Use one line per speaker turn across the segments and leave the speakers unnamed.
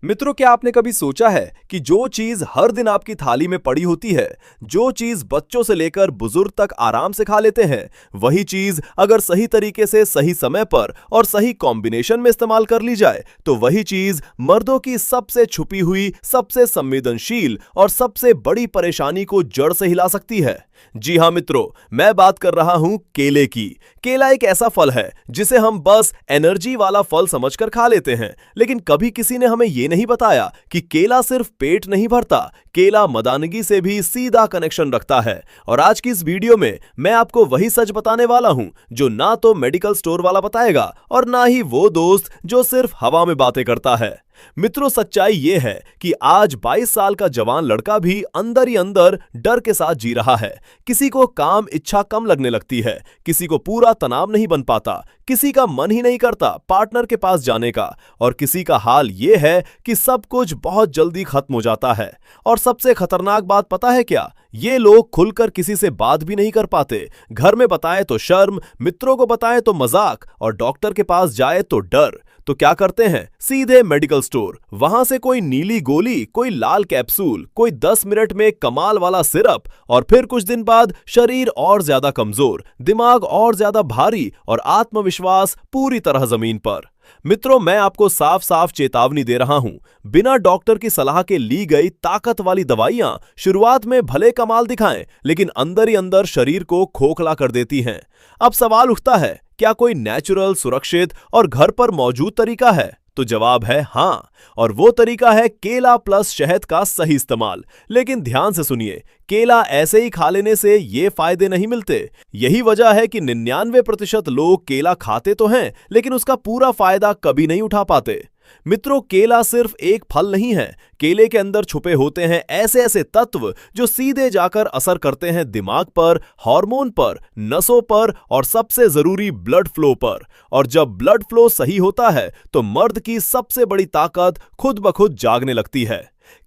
मित्रों, क्या आपने कभी सोचा है कि जो चीज हर दिन आपकी थाली में पड़ी होती है, जो चीज बच्चों से लेकर बुजुर्ग तक आराम से खा लेते हैं, वही चीज अगर सही तरीके से सही समय पर और सही कॉम्बिनेशन में इस्तेमाल कर ली जाए तो वही चीज मर्दों की सबसे छुपी हुई, सबसे संवेदनशील और सबसे बड़ी परेशानी को जड़ से हिला सकती है। जी हां मित्रों, मैं बात कर रहा हूं केले की। केला एक ऐसा फल है जिसे हम बस एनर्जी वाला फल समझकर खा लेते हैं, लेकिन कभी किसी ने हमें यह नहीं बताया कि केला सिर्फ पेट नहीं भरता, केला मर्दानगी से भी सीधा कनेक्शन रखता है। और आज की इस वीडियो में मैं आपको वही सच बताने वाला हूं जो ना तो मेडिकल स्टोर वाला बताएगा और ना ही वो दोस्त जो सिर्फ हवा में बातें करता है। मित्रों, सच्चाई यह है कि आज 22 साल का जवान लड़का भी अंदर ही अंदर डर के साथ जी रहा है। किसी को काम इच्छा कम लगने लगती है, किसी को पूरा तनाव नहीं बन पाता, किसी का मन ही नहीं करता पार्टनर के पास जाने का, और किसी का हाल यह है कि सब कुछ बहुत जल्दी खत्म हो जाता है। और सबसे खतरनाक बात पता है क्या? ये लोग खुलकर किसी से बात भी नहीं कर पाते। घर में बताए तो शर्म, मित्रों को बताए तो मजाक, और डॉक्टर के पास जाए तो डर। तो क्या करते हैं? सीधे मेडिकल स्टोर, वहां से कोई नीली गोली, कोई लाल कैप्सूल, कोई 10 मिनट में कमाल वाला सिरप, और फिर कुछ दिन बाद शरीर और ज्यादा कमजोर, दिमाग और ज्यादा भारी और आत्मविश्वास पूरी तरह जमीन पर। मित्रों, मैं आपको साफ साफ चेतावनी दे रहा हूं, बिना डॉक्टर की सलाह के ली गई ताकत वाली दवाइयां शुरुआत में भले कमाल दिखाएं, लेकिन अंदर ही अंदर शरीर को खोखला कर देती हैं। अब सवाल उठता है, क्या कोई नेचुरल, सुरक्षित और घर पर मौजूद तरीका है? तो जवाब है हां, और वो तरीका है केला प्लस शहद का सही इस्तेमाल। लेकिन ध्यान से सुनिए, केला ऐसे ही खा लेने से ये फायदे नहीं मिलते। यही वजह है कि 99% लोग केला खाते तो हैं, लेकिन उसका पूरा फायदा कभी नहीं उठा पाते। मित्रों, केला सिर्फ एक फल नहीं है। केले के अंदर छुपे होते हैं ऐसे ऐसे तत्व जो सीधे जाकर असर करते हैं दिमाग पर, हार्मोन पर, नसों पर और सबसे जरूरी ब्लड फ्लो पर। और जब ब्लड फ्लो सही होता है तो मर्द की सबसे बड़ी ताकत खुद ब खुद जागने लगती है।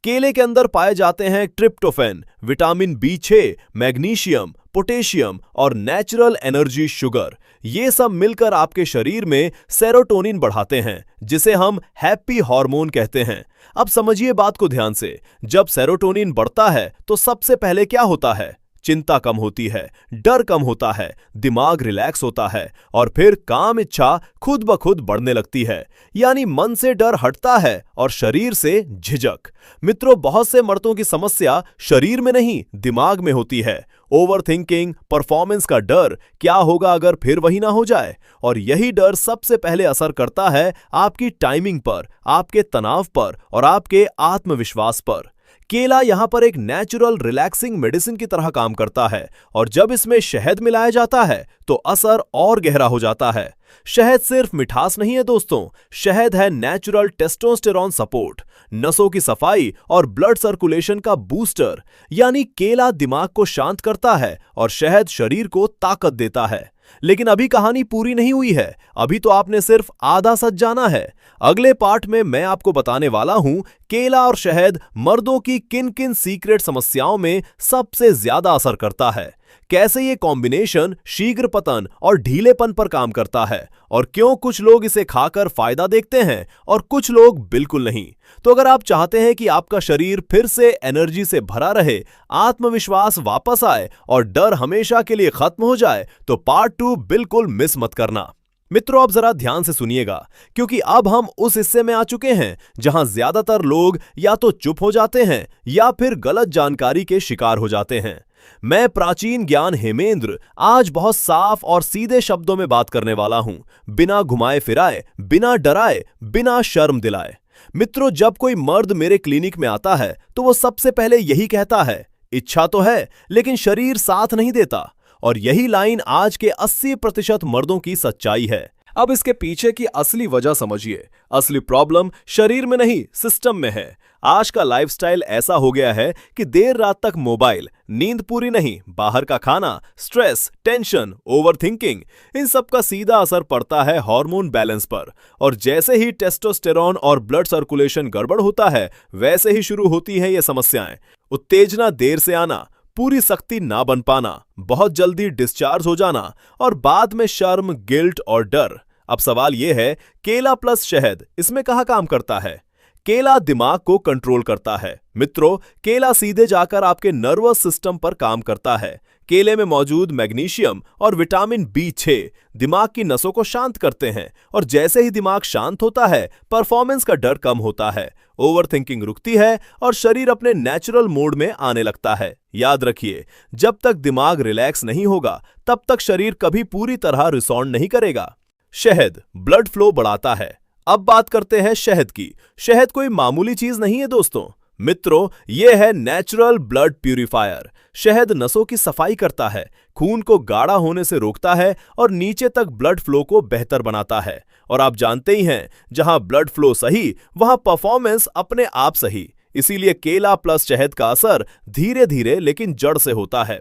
केले के अंदर पाए जाते हैं tryptophan, vitamin B6, magnesium, potassium और नेचुरल एनर्जी शुगर। ये सब मिलकर आपके शरीर में सेरोटोनिन बढ़ाते हैं, जिसे हम हैप्पी हार्मोन कहते हैं। अब समझिए बात को ध्यान से, जब सेरोटोनिन बढ़ता है तो सबसे पहले क्या होता है? चिंता कम होती है, डर कम होता है, दिमाग रिलैक्स होता है, और फिर काम इच्छा खुद ब खुद बढ़ने लगती है। यानी मन से डर हटता है और शरीर से झिझक। मित्रों, बहुत से मर्दों की समस्या शरीर में नहीं, दिमाग में होती है। ओवर थिंकिंग, परफॉर्मेंस का डर, क्या होगा अगर फिर वही ना हो जाए। और यही डर सबसे पहले असर करता है आपकी टाइमिंग पर, आपके तनाव पर और आपके आत्मविश्वास पर। केला यहां पर एक नेचुरल रिलैक्सिंग मेडिसिन की तरह काम करता है, और जब इसमें शहद मिलाया जाता है तो असर और गहरा हो जाता है। शहद सिर्फ मिठास नहीं है दोस्तों, शहद है नेचुरल टेस्टोस्टेरॉन सपोर्ट, नसों की सफाई और ब्लड सर्कुलेशन का बूस्टर। यानी केला दिमाग को शांत करता है और शहद शरीर को ताकत देता है। लेकिन अभी कहानी पूरी नहीं हुई है, अभी तो आपने सिर्फ आधा सच जाना है। अगले पार्ट में मैं आपको बताने वाला हूं केला और शहद मर्दों की किन किन सीक्रेट समस्याओं में सबसे ज्यादा असर करता है, कैसे ये कॉम्बिनेशन शीघ्र पतन और ढीलेपन पर काम करता है, और क्यों कुछ लोग इसे खाकर फायदा देखते हैं और कुछ लोग बिल्कुल नहीं। तो अगर आप चाहते हैं कि आपका शरीर फिर से एनर्जी से भरा रहे, आत्मविश्वास वापस आए और डर हमेशा के लिए खत्म हो जाए, तो पार्ट 2 बिल्कुल मिस मत करना। मित्रों, अब जरा ध्यान से सुनिएगा, क्योंकि अब हम उस हिस्से में आ चुके हैं जहां ज्यादातर लोग या तो चुप हो जाते हैं या फिर गलत जानकारी के शिकार हो जाते हैं। मैं प्राचीन ज्ञान हेमेंद्र आज बहुत साफ और सीधे शब्दों में बात करने वाला हूं, बिना घुमाए फिराए, बिना डराए, बिना शर्म दिलाए। मित्रों, जब कोई मर्द मेरे क्लिनिक में आता है तो वो सबसे पहले यही कहता है, इच्छा तो है लेकिन शरीर साथ नहीं देता। और यही लाइन आज के 80% मर्दों की सच्चाई है। अब इसके पीछे की असली वजह समझिए। असली प्रॉब्लम शरीर में नहीं, सिस्टम में है। आज का लाइफस्टाइल ऐसा हो गया है कि देर रात तक मोबाइल, नींद पूरी नहीं, बाहर का खाना, स्ट्रेस, टेंशन, ओवरथिंकिंग, इन सब का सीधा असर पड़ता है हार्मोन बैलेंस पर। और जैसे ही टेस्टोस्टेरॉन और ब्लड सर्कुलेशन गड़बड़ होता है, वैसे ही शुरू होती है ये समस्याएं। उत्तेजना देर से आना, पूरी शक्ति ना बन पाना, बहुत जल्दी डिस्चार्ज हो जाना, और बाद में शर्म, गिल्ट और डर। अब सवाल यह है, केला प्लस शहद इसमें कहां काम करता है? केला दिमाग को कंट्रोल करता है। मित्रों, केला सीधे जाकर आपके नर्वस सिस्टम पर काम करता है। केले में मौजूद मैग्नीशियम और विटामिन B6 दिमाग की नसों को शांत करते हैं और जैसे ही दिमाग शांत होता है, परफॉर्मेंस का डर कम होता है, ओवरथिंकिंग रुकती है और शरीर अपने नेचुरल मोड में आने लगता है। याद रखिए, जब तक दिमाग रिलैक्स नहीं होगा, तब तक शरीर कभी पूरी तरह रिस्पॉन्ड नहीं करेगा। शहद ब्लड फ्लो बढ़ाता है। अब बात करते हैं शहद की। शहद कोई मामूली चीज नहीं है दोस्तों। मित्रों, यह है नेचुरल ब्लड प्यूरिफायर। शहद नसों की सफाई करता है, खून को गाढ़ा होने से रोकता है और नीचे तक ब्लड फ्लो को बेहतर बनाता है। और आप जानते ही हैं, जहां ब्लड फ्लो सही, वहां परफॉर्मेंस अपने आप सही। इसीलिए केला प्लस शहद का असर धीरे धीरे लेकिन जड़ से होता है।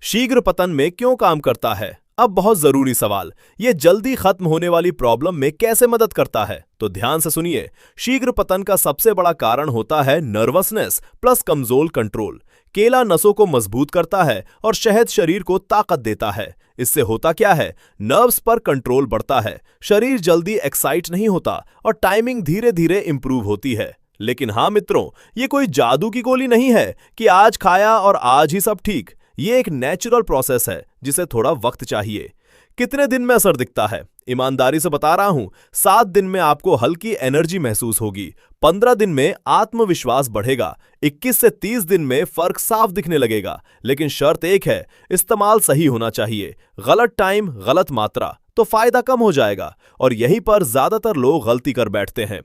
शीघ्र पतन में क्यों काम करता है? अब बहुत जरूरी सवाल, ये जल्दी खत्म होने वाली प्रॉब्लम में कैसे मदद करता है? तो ध्यान से सुनिए। शीघ्र पतन का सबसे बड़ा कारण होता है नर्वसनेस प्लस कमजोर कंट्रोल। केला नसों को मजबूत करता है और शहद शरीर को ताकत देता है। इससे होता क्या है? नर्व्स पर कंट्रोल बढ़ता है, शरीर जल्दी एक्साइट नहीं होता और टाइमिंग धीरे धीरे इंप्रूव होती है। लेकिन हाँ मित्रों, ये कोई जादू की गोली नहीं है कि आज खाया और आज ही सब ठीक। ये एक नेचुरल प्रोसेस है जिसे थोड़ा वक्त चाहिए। कितने दिन में असर दिखता है? ईमानदारी से बता रहा हूं, 7 दिन में आपको हल्की एनर्जी महसूस होगी, 15 दिन में आत्मविश्वास बढ़ेगा, 21 से 30 दिन में फर्क साफ दिखने लगेगा। लेकिन शर्त एक है, इस्तेमाल सही होना चाहिए। गलत टाइम, गलत मात्रा तो फायदा कम हो जाएगा और यहीं पर ज्यादातर लोग गलती कर बैठते हैं।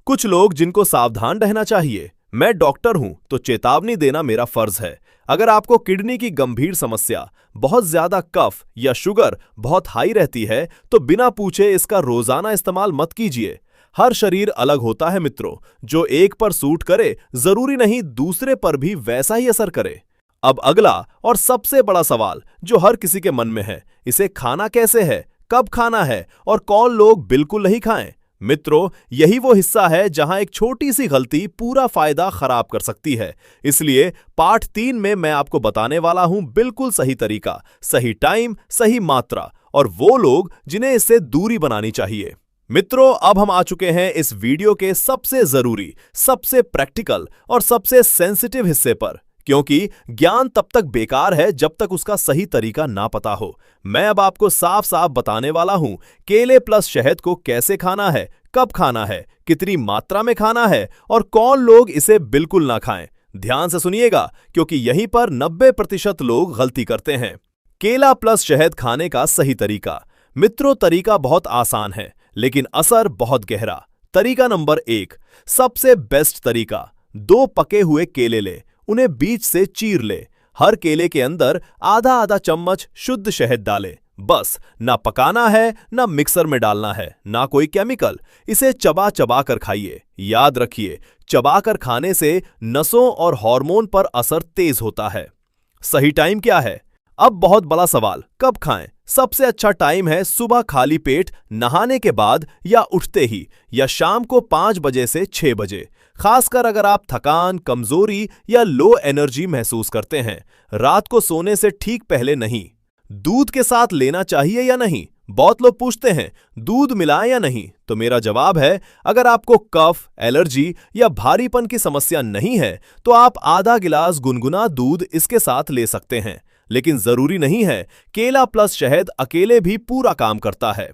कुछ लोग जिनको सावधान रहना चाहिए। मैं डॉक्टर हूं तो चेतावनी देना मेरा फर्ज है। अगर आपको किडनी की गंभीर समस्या, बहुत ज्यादा कफ या शुगर बहुत हाई रहती है, तो बिना पूछे इसका रोजाना इस्तेमाल मत कीजिए। हर शरीर अलग होता है मित्रों, जो एक पर सूट करे जरूरी नहीं दूसरे पर भी वैसा ही असर करे। अब अगला और सबसे बड़ा सवाल जो हर किसी के मन में है, इसे खाना कैसे है, कब खाना है और कौन लोग बिल्कुल नहीं खाएं? मित्रों, यही वो हिस्सा है जहां एक छोटी सी गलती पूरा फायदा खराब कर सकती है। इसलिए पार्ट 3 में मैं आपको बताने वाला हूं बिल्कुल सही तरीका, सही टाइम, सही मात्रा और वो लोग जिन्हें इससे दूरी बनानी चाहिए। मित्रों, अब हम आ चुके हैं इस वीडियो के सबसे जरूरी, सबसे प्रैक्टिकल और सबसे सेंसिटिव हिस्से पर, क्योंकि ज्ञान तब तक बेकार है जब तक उसका सही तरीका ना पता हो। मैं अब आपको साफ साफ बताने वाला हूं केले प्लस शहद को कैसे खाना है, कब खाना है, कितनी मात्रा में खाना है और कौन लोग इसे बिल्कुल ना खाएं। ध्यान से सुनिएगा, क्योंकि यहीं पर 90% लोग गलती करते हैं। केला प्लस शहद खाने का सही तरीका। मित्रों, तरीका बहुत आसान है लेकिन असर बहुत गहरा। तरीका नंबर 1, सबसे बेस्ट तरीका, 2 पके हुए केले ले, उन्हें बीच से चीर ले। हर केले के अंदर आधा आधा चम्मच शुद्ध शहद डाले। बस, ना पकाना है, ना मिक्सर में डालना है, ना कोई केमिकल। इसे चबा चबा कर खाइए। याद रखिए, चबाकर खाने से नसों और हार्मोन पर असर तेज होता है। सही टाइम क्या है? अब बहुत बड़ा सवाल, कब खाएं? सबसे अच्छा टाइम है सुबह खाली पेट नहाने के बाद या उठते ही, या शाम को 5 बजे से 6 बजे। खासकर अगर आप थकान, कमजोरी या लो एनर्जी महसूस करते हैं। रात को सोने से ठीक पहले नहीं। दूध के साथ लेना चाहिए या नहीं? बहुत लोग पूछते हैं दूध मिलाएं या नहीं, तो मेरा जवाब है, अगर आपको कफ, एलर्जी या भारीपन की समस्या नहीं है तो आप आधा गिलास गुनगुना दूध इसके साथ ले सकते हैं। लेकिन जरूरी नहीं है। केला प्लस शहद अकेले भी पूरा काम करता है।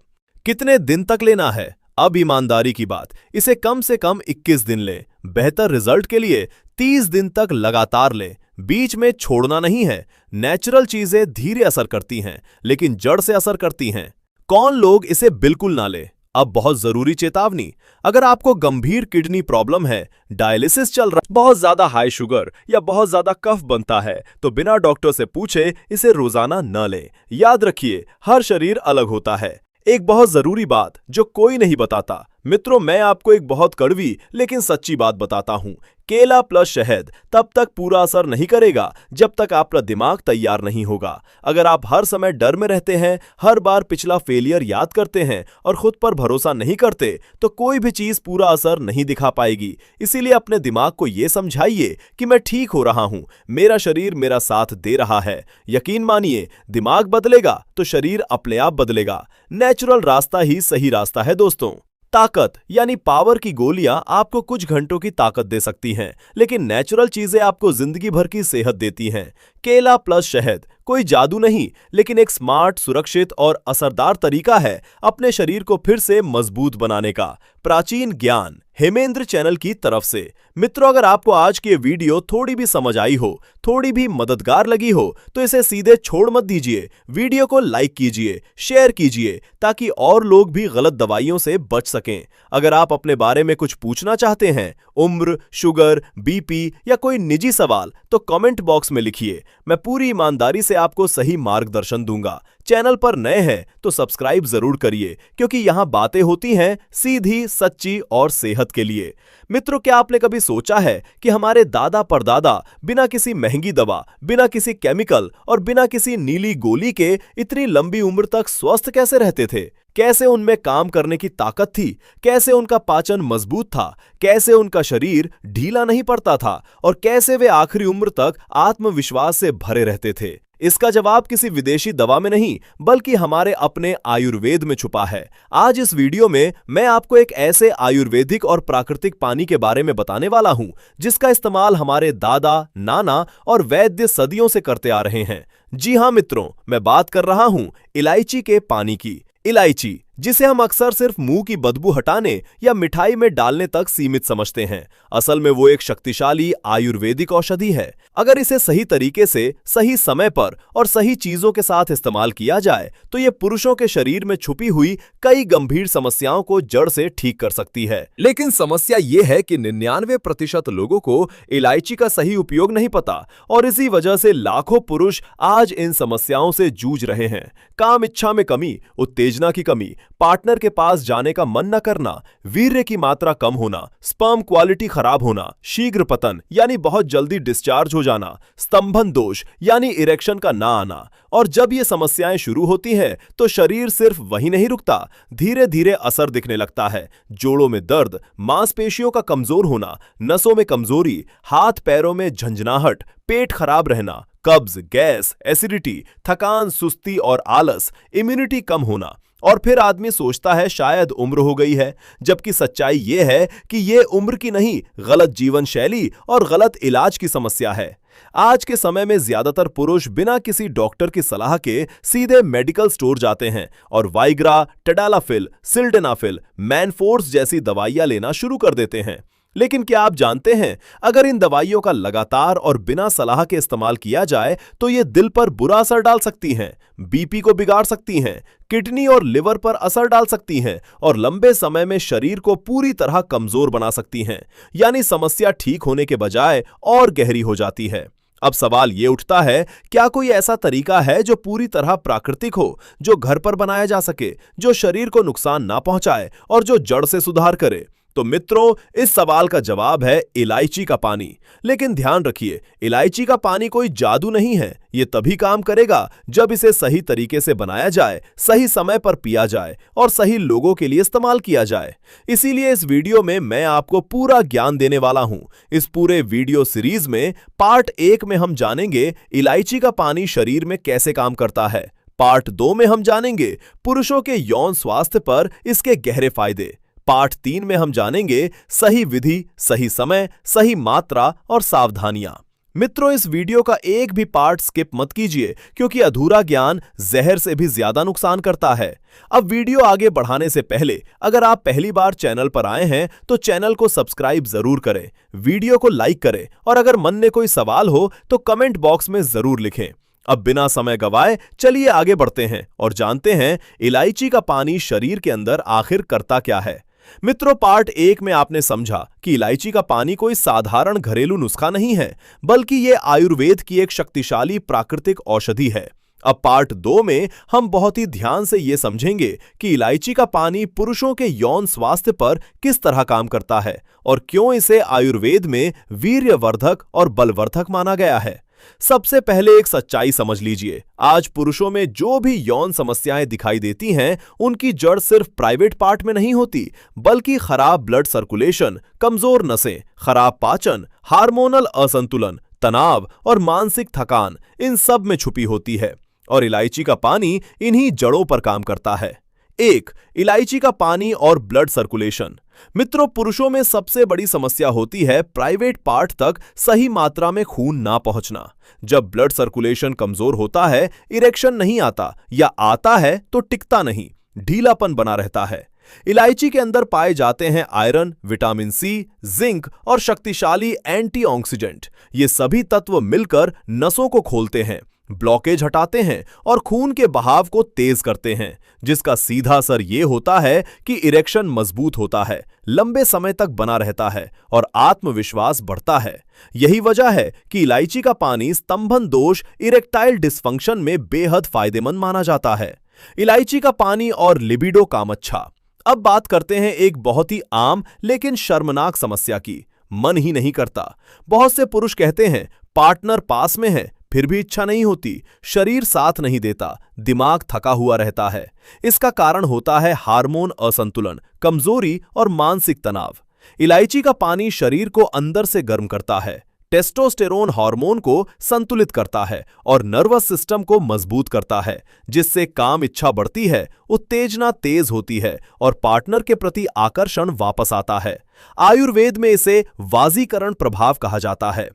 कितने दिन तक लेना है? अब ईमानदारी की बात, इसे कम से कम 21 दिन लें। बेहतर रिजल्ट के लिए 30 दिन तक लगातार लें, बीच में छोड़ना नहीं है। नेचुरल चीजें धीरे असर करती हैं लेकिन जड़ से असर करती हैं। कौन लोग इसे बिल्कुल ना ले? अब बहुत जरूरी चेतावनी, अगर आपको गंभीर किडनी प्रॉब्लम है, डायलिसिस चल रहा है, बहुत ज्यादा हाई शुगर या बहुत ज्यादा कफ बनता है, तो बिना डॉक्टर से पूछे इसे रोजाना न लें। याद रखिए, हर शरीर अलग होता है। एक बहुत जरूरी बात जो कोई नहीं बताता। मित्रों, मैं आपको एक बहुत कड़वी लेकिन सच्ची बात बताता हूं। केला प्लस शहद तब तक पूरा असर नहीं करेगा जब तक आपका दिमाग तैयार नहीं होगा। अगर आप हर समय डर में रहते हैं, हर बार पिछला फेलियर याद करते हैं और खुद पर भरोसा नहीं करते, तो कोई भी चीज पूरा असर नहीं दिखा पाएगी। इसीलिए अपने दिमाग को यह समझाइए कि मैं ठीक हो रहा हूं, मेरा शरीर मेरा साथ दे रहा है। यकीन मानिए, दिमाग बदलेगा तो शरीर अपने आप बदलेगा। नेचुरल रास्ता ही सही रास्ता है दोस्तों। ताकत यानी पावर की गोलियां आपको कुछ घंटों की ताकत दे सकती हैं, लेकिन नेचुरल चीजें आपको जिंदगी भर की सेहत देती हैं। केला प्लस शहद कोई जादू नहीं, लेकिन एक स्मार्ट, सुरक्षित और असरदार तरीका है अपने शरीर को फिर से मजबूत बनाने का। प्राचीन ज्ञान हेमेंद्र चैनल की तरफ से। मित्रों, अगर आपको आज की ये वीडियो थोड़ी भी समझ आई हो, थोड़ी भी मददगार लगी हो, तो इसे सीधे छोड़ मत दीजिए। वीडियो को लाइक कीजिए, शेयर कीजिए, ताकि और लोग भी गलत दवाइयों से बच सकें। अगर आप अपने बारे में कुछ पूछना चाहते हैं, उम्र, शुगर, बीपी या कोई निजी सवाल, तो कमेंट बॉक्स में लिखिए। मैं पूरी ईमानदारी से आपको सही मार्गदर्शन दूंगा। चैनल पर नए हैं तो सब्सक्राइब जरूर करिए, क्योंकि यहां बातें होती हैं सीधी, सच्ची और सेहत के लिए। मित्रों, क्या आपने कभी सोचा है कि हमारे दादा परदादा बिना किसी महंगी दवा, बिना किसी केमिकल और बिना किसी नीली गोली के इतनी लंबी उम्र तक स्वस्थ कैसे रहते थे? कैसे उनमें काम करने की ताकत थी? कैसे उनका पाचन मजबूत था? कैसे उनका शरीर ढीला नहीं पड़ता था? और कैसे वे आखिरी उम्र तक आत्मविश्वास से भरे रहते थे? इसका जवाब किसी विदेशी दवा में नहीं, बल्कि हमारे अपने आयुर्वेद में छुपा है। आज इस वीडियो में मैं आपको एक ऐसे आयुर्वेदिक और प्राकृतिक पानी के बारे में बताने वाला हूं, जिसका इस्तेमाल हमारे दादा, नाना और वैद्य सदियों से करते आ रहे हैं। जी हां मित्रों, मैं बात कर रहा हूं इलायची के पानी की। इलायची, जिसे हम अक्सर सिर्फ मुंह की बदबू हटाने या मिठाई में डालने तक सीमित समझते हैं, असल में वो एक शक्तिशाली आयुर्वेदिक औषधि है। अगर इसे सही तरीके से, सही समय पर और सही चीजों के साथ इस्तेमाल किया जाए, तो ये पुरुषों के शरीर में छुपी हुई कई गंभीर समस्याओं को जड़ से ठीक कर सकती है। लेकिन समस्या ये है कि 99% लोगों को इलायची का सही उपयोग नहीं पता, और इसी वजह से लाखों पुरुष आज इन समस्याओं से जूझ रहे हैं। काम इच्छा में कमी, उत्तेजना की कमी, पार्टनर के पास जाने का मन न करना, वीर्य की मात्रा कम होना, स्पर्म क्वालिटी खराब होना, शीघ्र पतन यानी बहुत जल्दी डिस्चार्ज हो जाना, स्तंभन दोष यानी इरेक्शन का ना आना। और जब ये समस्याएं शुरू होती हैं, तो शरीर सिर्फ वहीं नहीं रुकता, धीरे धीरे असर दिखने लगता है। जोड़ों में दर्द, मांसपेशियों का कमजोर होना, नसों में कमजोरी, हाथ पैरों में झंझनाहट, पेट खराब रहना, कब्ज, गैस, एसिडिटी, थकान, सुस्ती और आलस, इम्यूनिटी कम होना। और फिर आदमी सोचता है शायद उम्र हो गई है, जबकि सच्चाई यह है कि यह उम्र की नहीं, गलत जीवन शैली और गलत इलाज की समस्या है। आज के समय में ज्यादातर पुरुष बिना किसी डॉक्टर की सलाह के सीधे मेडिकल स्टोर जाते हैं और वाइग्रा, टडालाफिल, सिल्डेनाफिल, मैनफोर्स जैसी दवाइयां लेना शुरू कर देते हैं। लेकिन क्या आप जानते हैं, अगर इन दवाइयों का लगातार और बिना सलाह के इस्तेमाल किया जाए, तो ये दिल पर बुरा असर डाल सकती हैं, बीपी को बिगाड़ सकती हैं, किडनी और लिवर पर असर डाल सकती हैं और लंबे समय में शरीर को पूरी तरह कमजोर बना सकती हैं। यानी समस्या ठीक होने के बजाय और गहरी हो जाती है। अब सवाल ये उठता है, क्या कोई ऐसा तरीका है जो पूरी तरह प्राकृतिक हो, जो घर पर बनाया जा सके, जो शरीर को नुकसान ना पहुंचाए और जो जड़ से सुधार करे? तो मित्रों, इस सवाल का जवाब है इलायची का पानी। लेकिन ध्यान रखिए, इलायची का पानी कोई जादू नहीं है। ये तभी काम करेगा जब इसे सही तरीके से बनाया जाए, सही समय पर पिया जाए और सही लोगों के लिए इस्तेमाल किया जाए। इसीलिए इस वीडियो में मैं आपको पूरा ज्ञान देने वाला हूं। इस पूरे वीडियो सीरीज में पार्ट 1 में हम जानेंगे इलायची का पानी शरीर में कैसे काम करता है। पार्ट 2 में हम जानेंगे पुरुषों के यौन स्वास्थ्य पर इसके गहरे फायदे। पार्ट 3 में हम जानेंगे सही विधि, सही समय, सही मात्रा और सावधानियां। मित्रों, इस वीडियो का एक भी पार्ट स्किप मत कीजिए, क्योंकि अधूरा ज्ञान जहर से भी ज्यादा नुकसान करता है। अब वीडियो आगे बढ़ाने से पहले, अगर आप पहली बार चैनल पर आए हैं तो चैनल को सब्सक्राइब जरूर करें, वीडियो को लाइक करें और अगर मन में कोई सवाल हो तो कमेंट बॉक्स में जरूर लिखें। अब बिना समय गवाए चलिए आगे बढ़ते हैं और जानते हैं इलायची का पानी शरीर के अंदर आखिर करता क्या है। मित्रों, पार्ट 1 में आपने समझा कि इलायची का पानी कोई साधारण घरेलू नुस्खा नहीं है, बल्कि यह आयुर्वेद की एक शक्तिशाली प्राकृतिक औषधि है। अब पार्ट 2 में हम बहुत ही ध्यान से यह समझेंगे कि इलायची का पानी पुरुषों के यौन स्वास्थ्य पर किस तरह काम करता है और क्यों इसे आयुर्वेद में वीर्यवर्धक और बलवर्धक माना गया है। सबसे पहले एक सच्चाई समझ लीजिए, आज पुरुषों में जो भी यौन समस्याएं दिखाई देती हैं, उनकी जड़ सिर्फ प्राइवेट पार्ट में नहीं होती, बल्कि खराब ब्लड सर्कुलेशन, कमजोर नसें, खराब पाचन, हार्मोनल असंतुलन, तनाव और मानसिक थकान, इन सब में छुपी होती है। और इलायची का पानी इन्हीं जड़ों पर काम करता है। एक, इलायची का पानी और ब्लड सर्कुलेशन। मित्रों, पुरुषों में सबसे बड़ी समस्या होती है प्राइवेट पार्ट तक सही मात्रा में खून ना पहुंचना। जब ब्लड सर्कुलेशन कमजोर होता है, इरेक्शन नहीं आता या आता है तो टिकता नहीं, ढीलापन बना रहता है। इलायची के अंदर पाए जाते हैं आयरन, विटामिन सी, जिंक और शक्तिशाली एंटीऑक्सीडेंट। ये सभी तत्व मिलकर नसों को खोलते हैं, ब्लॉकेज हटाते हैं और खून के बहाव को तेज करते हैं, जिसका सीधा असर ये होता है कि इरेक्शन मजबूत होता है, लंबे समय तक बना रहता है और आत्मविश्वास बढ़ता है। यही वजह है कि इलायची का पानी स्तंभन दोष, इरेक्टाइल डिस्फंक्शन में बेहद फायदेमंद माना जाता है। इलायची का पानी और लिबिडो कामच्छा। अब बात करते हैं एक बहुत ही आम लेकिन शर्मनाक समस्या की, मन ही नहीं करता। बहुत से पुरुष कहते हैं पार्टनर पास में है फिर भी इच्छा नहीं होती, शरीर साथ नहीं देता, दिमाग थका हुआ रहता है। इसका कारण होता है हार्मोन असंतुलन, कमजोरी और मानसिक तनाव। इलायची का पानी शरीर को अंदर से गर्म करता है, टेस्टोस्टेरोन हार्मोन को संतुलित करता है और नर्वस सिस्टम को मजबूत करता है, जिससे काम इच्छा बढ़ती है, उत्तेजना तेज होती है और पार्टनर के प्रति आकर्षण वापस आता है। आयुर्वेद में इसे वाजीकरण प्रभाव कहा जाता है।